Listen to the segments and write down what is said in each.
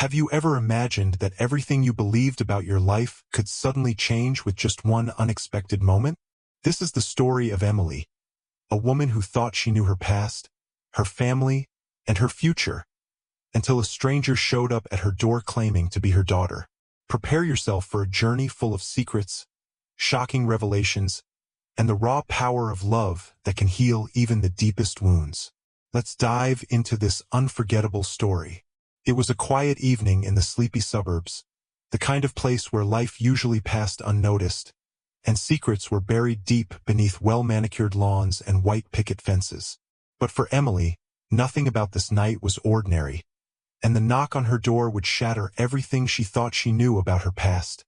Have you ever imagined that everything you believed about your life could suddenly change with just one unexpected moment? This is the story of Emily, a woman who thought she knew her past, her family, and her future, until a stranger showed up at her door claiming to be her daughter. Prepare yourself for a journey full of secrets, shocking revelations, and the raw power of love that can heal even the deepest wounds. Let's dive into this unforgettable story. It was a quiet evening in the sleepy suburbs, the kind of place where life usually passed unnoticed, and secrets were buried deep beneath well-manicured lawns and white picket fences. But for Emily, nothing about this night was ordinary, and the knock on her door would shatter everything she thought she knew about her past,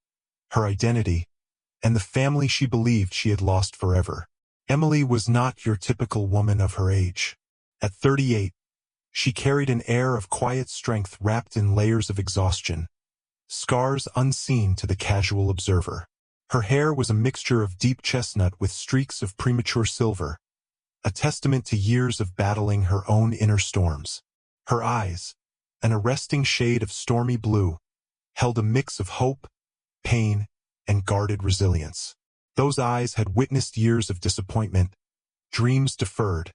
her identity, and the family she believed she had lost forever. Emily was not your typical woman of her age. At 38, she carried an air of quiet strength wrapped in layers of exhaustion, scars unseen to the casual observer. Her hair was a mixture of deep chestnut with streaks of premature silver, a testament to years of battling her own inner storms. Her eyes, an arresting shade of stormy blue, held a mix of hope, pain, and guarded resilience. Those eyes had witnessed years of disappointment, dreams deferred,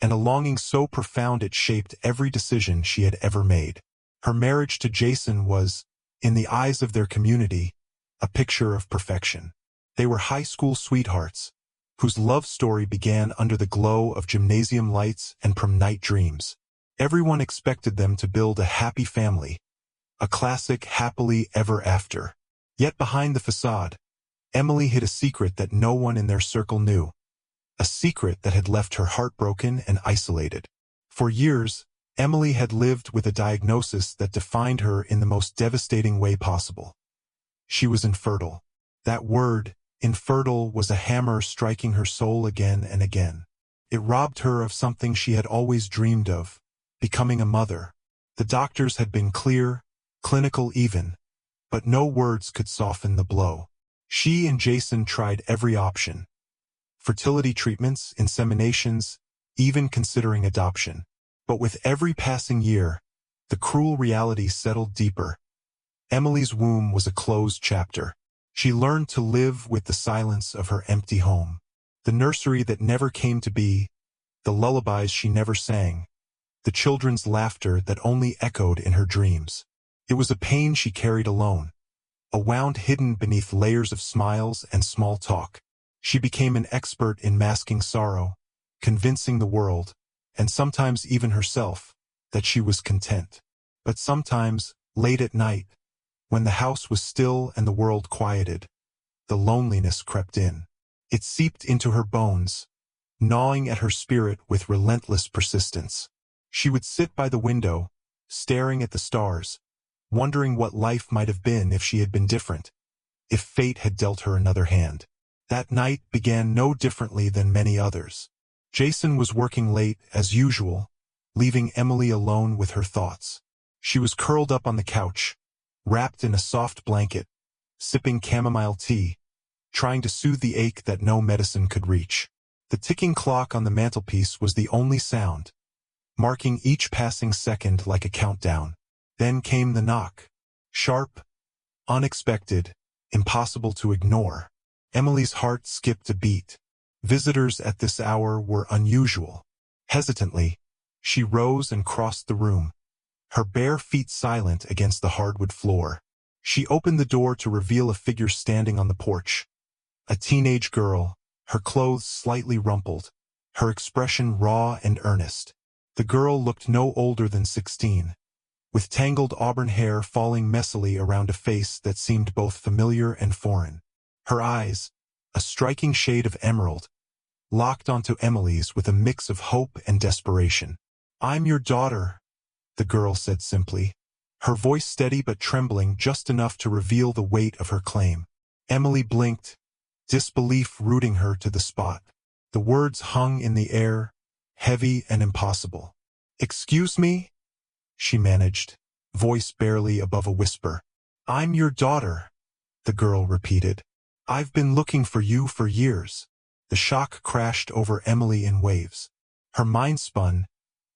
and a longing so profound it shaped every decision she had ever made. Her marriage to Jason was, in the eyes of their community, a picture of perfection. They were high school sweethearts, whose love story began under the glow of gymnasium lights and prom night dreams. Everyone expected them to build a happy family, a classic happily ever after. Yet behind the facade, Emily hid a secret that no one in their circle knew. A secret that had left her heartbroken and isolated. For years, Emily had lived with a diagnosis that defined her in the most devastating way possible. She was infertile. That word, infertile, was a hammer striking her soul again and again. It robbed her of something she had always dreamed of, becoming a mother. The doctors had been clear, clinical even, but no words could soften the blow. She and Jason tried every option. Fertility treatments, inseminations, even considering adoption. But with every passing year, the cruel reality settled deeper. Emily's womb was a closed chapter. She learned to live with the silence of her empty home. The nursery that never came to be, the lullabies she never sang, the children's laughter that only echoed in her dreams. It was a pain she carried alone, a wound hidden beneath layers of smiles and small talk. She became an expert in masking sorrow, convincing the world, and sometimes even herself, that she was content. But sometimes, late at night, when the house was still and the world quieted, the loneliness crept in. It seeped into her bones, gnawing at her spirit with relentless persistence. She would sit by the window, staring at the stars, wondering what life might have been if she had been different, if fate had dealt her another hand. That night began no differently than many others. Jason was working late, as usual, leaving Emily alone with her thoughts. She was curled up on the couch, wrapped in a soft blanket, sipping chamomile tea, trying to soothe the ache that no medicine could reach. The ticking clock on the mantelpiece was the only sound, marking each passing second like a countdown. Then came the knock. Sharp, unexpected, impossible to ignore. Emily's heart skipped a beat. Visitors at this hour were unusual. Hesitantly, she rose and crossed the room, her bare feet silent against the hardwood floor. She opened the door to reveal a figure standing on the porch. A teenage girl, her clothes slightly rumpled, her expression raw and earnest. The girl looked no older than 16, with tangled auburn hair falling messily around a face that seemed both familiar and foreign. Her eyes, a striking shade of emerald, locked onto Emily's with a mix of hope and desperation. "I'm your daughter," the girl said simply, her voice steady but trembling just enough to reveal the weight of her claim. Emily blinked, disbelief rooting her to the spot. The words hung in the air, heavy and impossible. "Excuse me?" she managed, voice barely above a whisper. "I'm your daughter," the girl repeated. "I've been looking for you for years." The shock crashed over Emily in waves. Her mind spun.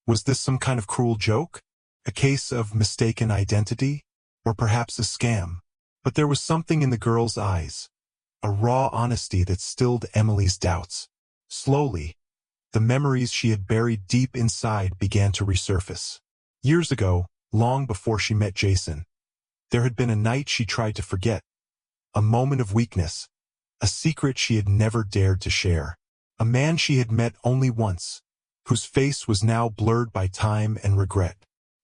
Was this some kind of cruel joke? A case of mistaken identity? Or perhaps a scam? But there was something in the girl's eyes, a raw honesty that stilled Emily's doubts. Slowly, the memories she had buried deep inside began to resurface. Years ago, long before she met Jason, there had been a night she tried to forget, a moment of weakness, a secret she had never dared to share. A man she had met only once, whose face was now blurred by time and regret.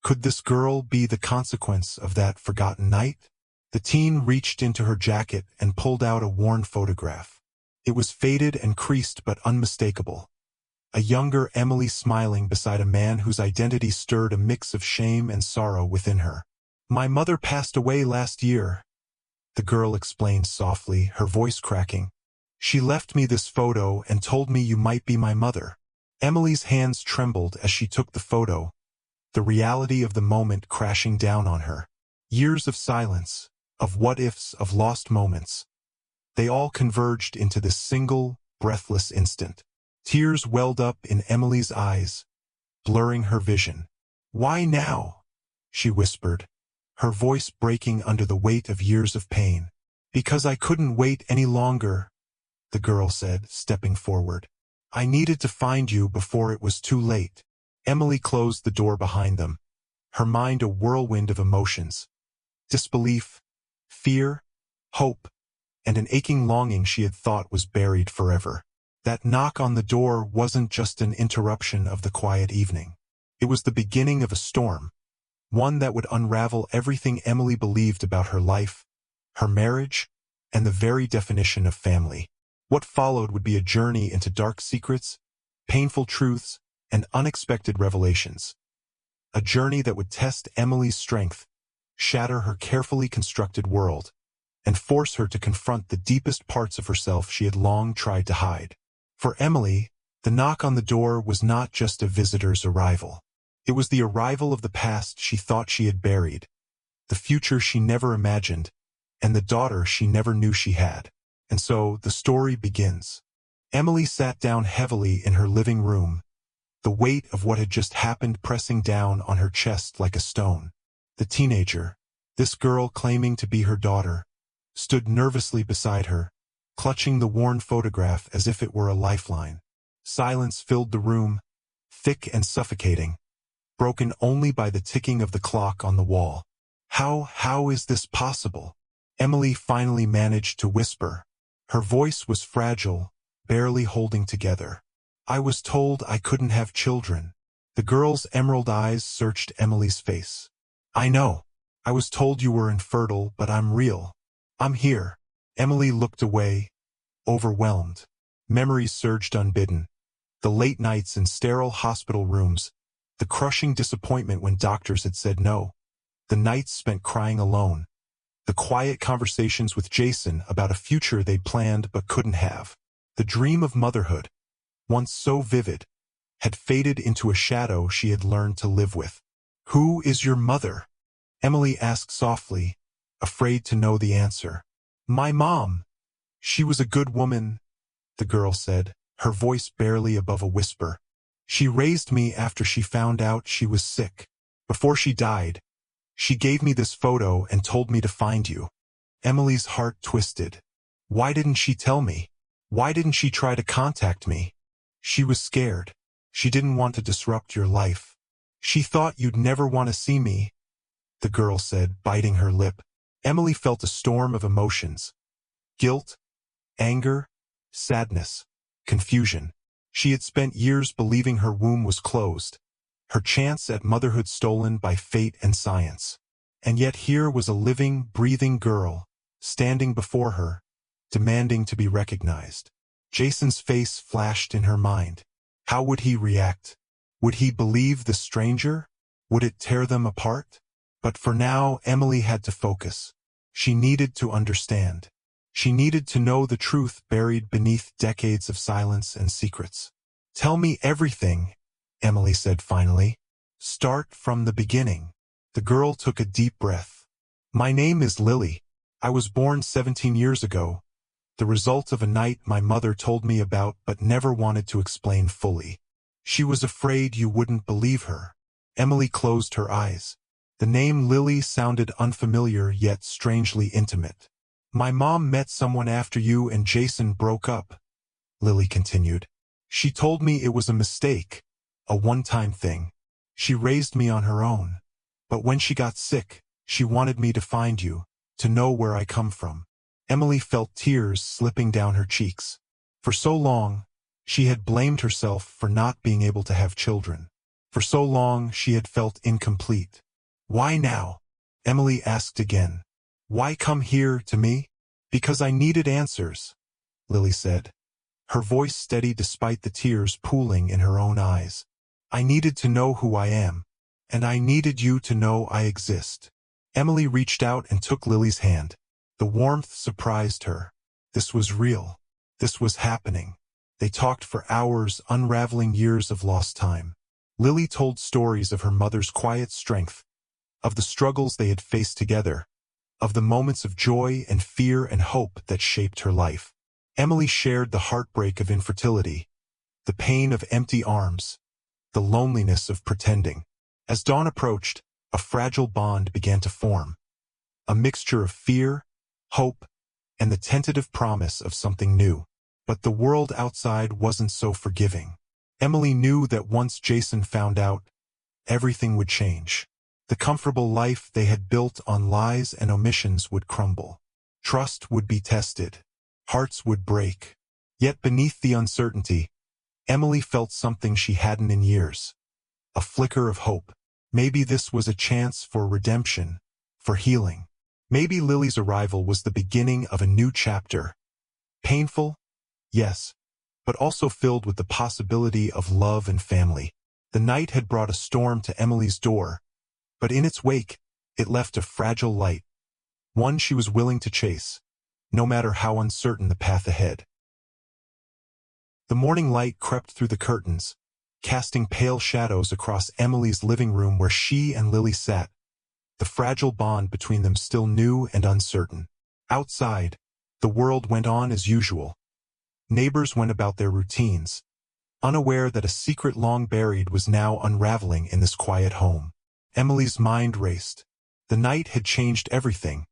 Could this girl be the consequence of that forgotten night? The teen reached into her jacket and pulled out a worn photograph. It was faded and creased but unmistakable. A younger Emily smiling beside a man whose identity stirred a mix of shame and sorrow within her. "My mother passed away last year," the girl explained softly, her voice cracking. "She left me this photo and told me you might be my mother." Emily's hands trembled as she took the photo, the reality of the moment crashing down on her. Years of silence, of what-ifs, of lost moments. They all converged into this single, breathless instant. Tears welled up in Emily's eyes, blurring her vision. "Why now?" she whispered, her voice breaking under the weight of years of pain. "Because I couldn't wait any longer," the girl said, stepping forward. "I needed to find you before it was too late." Emily closed the door behind them, her mind a whirlwind of emotions. Disbelief, fear, hope, and an aching longing she had thought was buried forever. That knock on the door wasn't just an interruption of the quiet evening. It was the beginning of a storm, one that would unravel everything Emily believed about her life, her marriage, and the very definition of family. What followed would be a journey into dark secrets, painful truths, and unexpected revelations. A journey that would test Emily's strength, shatter her carefully constructed world, and force her to confront the deepest parts of herself she had long tried to hide. For Emily, the knock on the door was not just a visitor's arrival. It was the arrival of the past she thought she had buried, the future she never imagined, and the daughter she never knew she had. And so, the story begins. Emily sat down heavily in her living room, the weight of what had just happened pressing down on her chest like a stone. The teenager, this girl claiming to be her daughter, stood nervously beside her, clutching the worn photograph as if it were a lifeline. Silence filled the room, thick and suffocating, broken only by the ticking of the clock on the wall. How is this possible?" Emily finally managed to whisper. Her voice was fragile, barely holding together. "I was told I couldn't have children." The girl's emerald eyes searched Emily's face. "I know. I was told you were infertile, but I'm real. I'm here." Emily looked away, overwhelmed. Memories surged unbidden. The late nights in sterile hospital rooms, the crushing disappointment when doctors had said no, the nights spent crying alone, the quiet conversations with Jason about a future they'd planned but couldn't have. The dream of motherhood, once so vivid, had faded into a shadow she had learned to live with. "Who is your mother?" Emily asked softly, afraid to know the answer. "My mom. She was a good woman," the girl said, her voice barely above a whisper. "She raised me after she found out she was sick. Before she died, she gave me this photo and told me to find you." Emily's heart twisted. Why didn't she tell me? Why didn't she try to contact me? She was scared. She didn't want to disrupt your life. "She thought you'd never want to see me," the girl said, biting her lip. Emily felt a storm of emotions. Guilt, anger, sadness, confusion. She had spent years believing her womb was closed, her chance at motherhood stolen by fate and science. And yet here was a living, breathing girl, standing before her, demanding to be recognized. Jason's face flashed in her mind. How would he react? Would he believe the stranger? Would it tear them apart? But for now, Emily had to focus. She needed to understand. She needed to know the truth buried beneath decades of silence and secrets. "Tell me everything," Emily said finally. "Start from the beginning." The girl took a deep breath. "My name is Lily. I was born 17 years ago, the result of a night my mother told me about but never wanted to explain fully. She was afraid you wouldn't believe her." Emily closed her eyes. The name Lily sounded unfamiliar yet strangely intimate. My mom met someone after you and Jason broke up, Lily continued. She told me it was a mistake, a one-time thing. She raised me on her own. But when she got sick, she wanted me to find you, to know where I come from. Emily felt tears slipping down her cheeks. For so long, she had blamed herself for not being able to have children. For so long, she had felt incomplete. Why now? Emily asked again. Why come here to me? Because I needed answers, Lily said. Her voice steady despite the tears pooling in her own eyes. I needed to know who I am, and I needed you to know I exist. Emily reached out and took Lily's hand. The warmth surprised her. This was real. This was happening. They talked for hours, unraveling years of lost time. Lily told stories of her mother's quiet strength, of the struggles they had faced together, of the moments of joy and fear and hope that shaped her life. Emily shared the heartbreak of infertility, the pain of empty arms, the loneliness of pretending. As dawn approached, a fragile bond began to form, a mixture of fear, hope, and the tentative promise of something new. But the world outside wasn't so forgiving. Emily knew that once Jason found out, everything would change. The comfortable life they had built on lies and omissions would crumble. Trust would be tested. Hearts would break. Yet beneath the uncertainty, Emily felt something she hadn't in years. A flicker of hope. Maybe this was a chance for redemption, for healing. Maybe Lily's arrival was the beginning of a new chapter. Painful? Yes, but also filled with the possibility of love and family. The night had brought a storm to Emily's door, but in its wake, it left a fragile light, one she was willing to chase, no matter how uncertain the path ahead. The morning light crept through the curtains, casting pale shadows across Emily's living room where she and Lily sat, the fragile bond between them still new and uncertain. Outside, the world went on as usual. Neighbors went about their routines, unaware that a secret long buried was now unraveling in this quiet home. Emily's mind raced. The night had changed everything,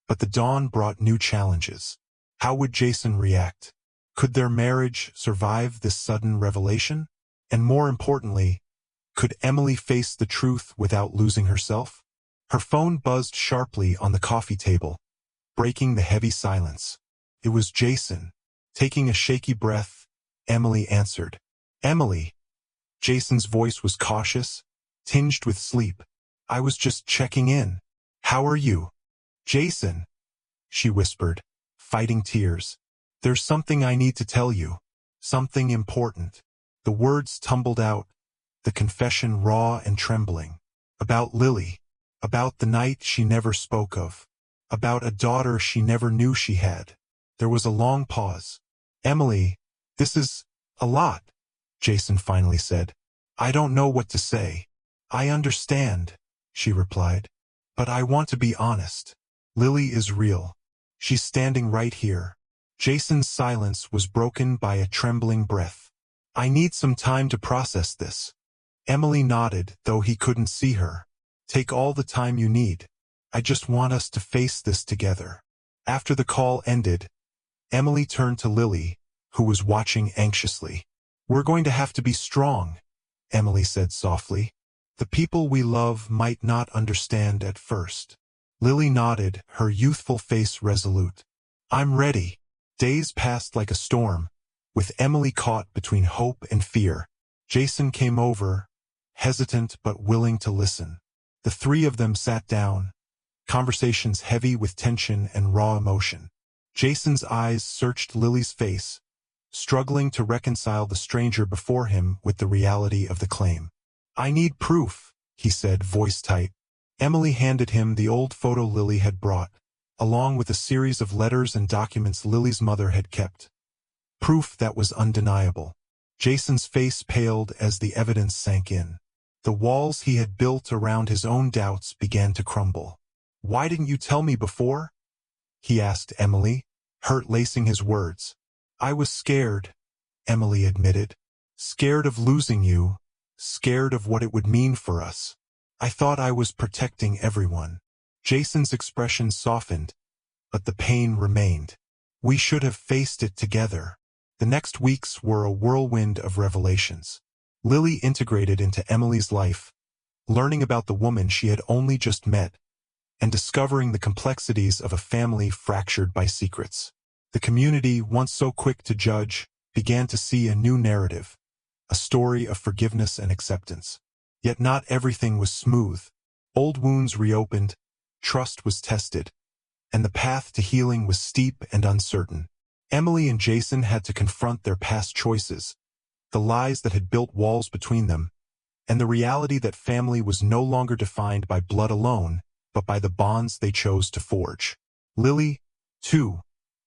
but the dawn brought new challenges. How would Jason react? Could their marriage survive this sudden revelation? And more importantly, could Emily face the truth without losing herself? Her phone buzzed sharply on the coffee table, breaking the heavy silence. It was Jason. Taking a shaky breath, Emily answered. Emily. Jason's voice was cautious, tinged with sleep. I was just checking in. How are you? Jason, she whispered, fighting tears. There's something I need to tell you. Something important. The words tumbled out, the confession raw and trembling. About Lily. About the night she never spoke of. About a daughter she never knew she had. There was a long pause. Emily, this is a lot, Jason finally said. I don't know what to say. I understand, she replied. But I want to be honest. Lily is real. She's standing right here. Jason's silence was broken by a trembling breath. I need some time to process this. Emily nodded, though he couldn't see her. Take all the time you need. I just want us to face this together. After the call ended, Emily turned to Lily, who was watching anxiously. We're going to have to be strong, Emily said softly. The people we love might not understand at first. Lily nodded, her youthful face resolute. I'm ready. Days passed like a storm, with Emily caught between hope and fear. Jason came over, hesitant but willing to listen. The three of them sat down, conversations heavy with tension and raw emotion. Jason's eyes searched Lily's face, struggling to reconcile the stranger before him with the reality of the claim. I need proof, he said, voice tight. Emily handed him the old photo Lily had brought, along with a series of letters and documents Lily's mother had kept. Proof that was undeniable. Jason's face paled as the evidence sank in. The walls he had built around his own doubts began to crumble. Why didn't you tell me before? He asked Emily, hurt lacing his words. I was scared, Emily admitted. Scared of losing you, scared of what it would mean for us. I thought I was protecting everyone. Jason's expression softened, but the pain remained. We should have faced it together. The next weeks were a whirlwind of revelations. Lily integrated into Emily's life, learning about the woman she had only just met, and discovering the complexities of a family fractured by secrets. The community, once so quick to judge, began to see a new narrative, a story of forgiveness and acceptance. Yet not everything was smooth. Old wounds reopened, trust was tested, and the path to healing was steep and uncertain. Emily and Jason had to confront their past choices, the lies that had built walls between them, and the reality that family was no longer defined by blood alone, but by the bonds they chose to forge. Lily, too,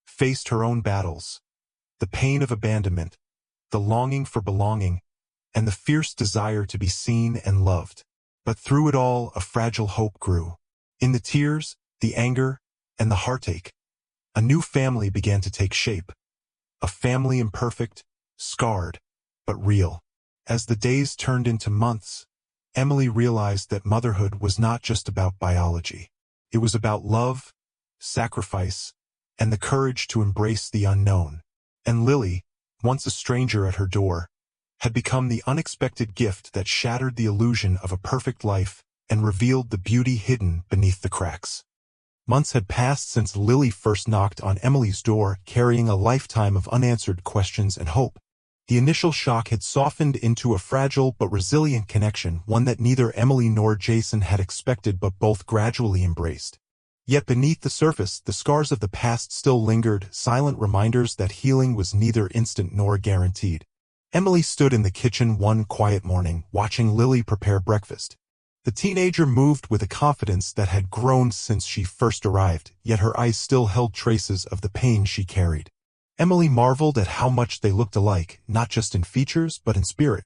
faced her own battles. The pain of abandonment, the longing for belonging, and the fierce desire to be seen and loved. But through it all, a fragile hope grew. In the tears, the anger, and the heartache, a new family began to take shape. A family imperfect, scarred, but real. As the days turned into months, Emily realized that motherhood was not just about biology. It was about love, sacrifice, and the courage to embrace the unknown. And Lily, once a stranger at her door, had become the unexpected gift that shattered the illusion of a perfect life and revealed the beauty hidden beneath the cracks. Months had passed since Lily first knocked on Emily's door, carrying a lifetime of unanswered questions and hope. The initial shock had softened into a fragile but resilient connection, one that neither Emily nor Jason had expected but both gradually embraced. Yet beneath the surface, the scars of the past still lingered, silent reminders that healing was neither instant nor guaranteed. Emily stood in the kitchen one quiet morning, watching Lily prepare breakfast. The teenager moved with a confidence that had grown since she first arrived, yet her eyes still held traces of the pain she carried. Emily marveled at how much they looked alike, not just in features but in spirit.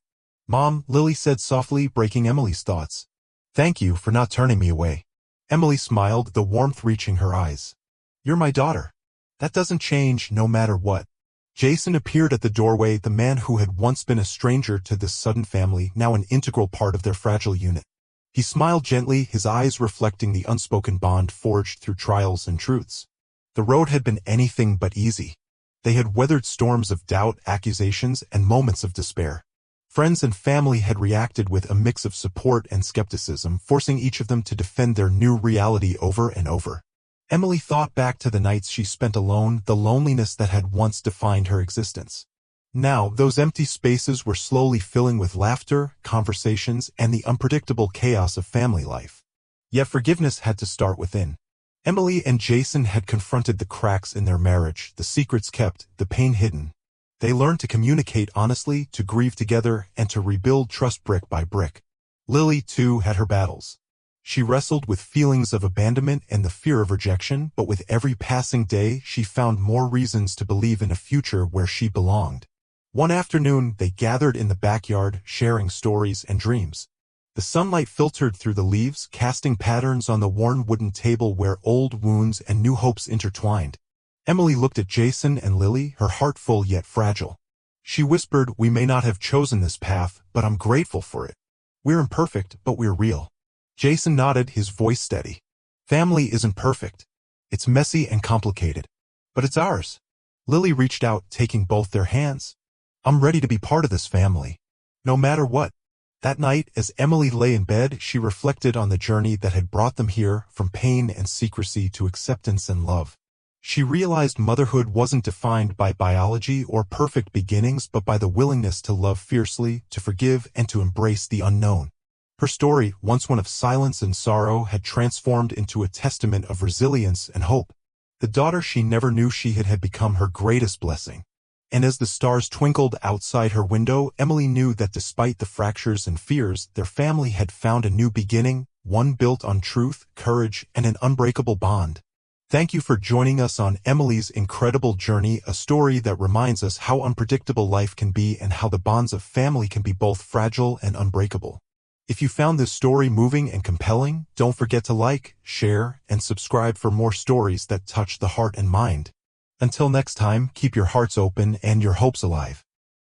"Mom," Lily said softly, breaking Emily's thoughts. "Thank you for not turning me away." Emily smiled, the warmth reaching her eyes. "You're my daughter. That doesn't change no matter what." Jason appeared at the doorway, the man who had once been a stranger to this sudden family, now an integral part of their fragile unit. He smiled gently, his eyes reflecting the unspoken bond forged through trials and truths. The road had been anything but easy. They had weathered storms of doubt, accusations, and moments of despair. Friends and family had reacted with a mix of support and skepticism, forcing each of them to defend their new reality over and over. Emily thought back to the nights she spent alone, the loneliness that had once defined her existence. Now, those empty spaces were slowly filling with laughter, conversations, and the unpredictable chaos of family life. Yet forgiveness had to start within. Emily and Jason had confronted the cracks in their marriage, the secrets kept, the pain hidden. They learned to communicate honestly, to grieve together, and to rebuild trust brick by brick. Lily, too, had her battles. She wrestled with feelings of abandonment and the fear of rejection, but with every passing day, she found more reasons to believe in a future where she belonged. One afternoon, they gathered in the backyard, sharing stories and dreams. The sunlight filtered through the leaves, casting patterns on the worn wooden table where old wounds and new hopes intertwined. Emily looked at Jason and Lily, her heart full yet fragile. She whispered, "We may not have chosen this path, but I'm grateful for it. We're imperfect, but we're real." Jason nodded, his voice steady. "Family isn't perfect. It's messy and complicated. But it's ours." Lily reached out, taking both their hands. "I'm ready to be part of this family. No matter what." That night, as Emily lay in bed, she reflected on the journey that had brought them here, from pain and secrecy to acceptance and love. She realized motherhood wasn't defined by biology or perfect beginnings, but by the willingness to love fiercely, to forgive, and to embrace the unknown. Her story, once one of silence and sorrow, had transformed into a testament of resilience and hope. The daughter she never knew she had become her greatest blessing. And as the stars twinkled outside her window, Emily knew that despite the fractures and fears, their family had found a new beginning, one built on truth, courage, and an unbreakable bond. Thank you for joining us on Emily's incredible journey, a story that reminds us how unpredictable life can be and how the bonds of family can be both fragile and unbreakable. If you found this story moving and compelling, don't forget to like, share, and subscribe for more stories that touch the heart and mind. Until next time, keep your hearts open and your hopes alive.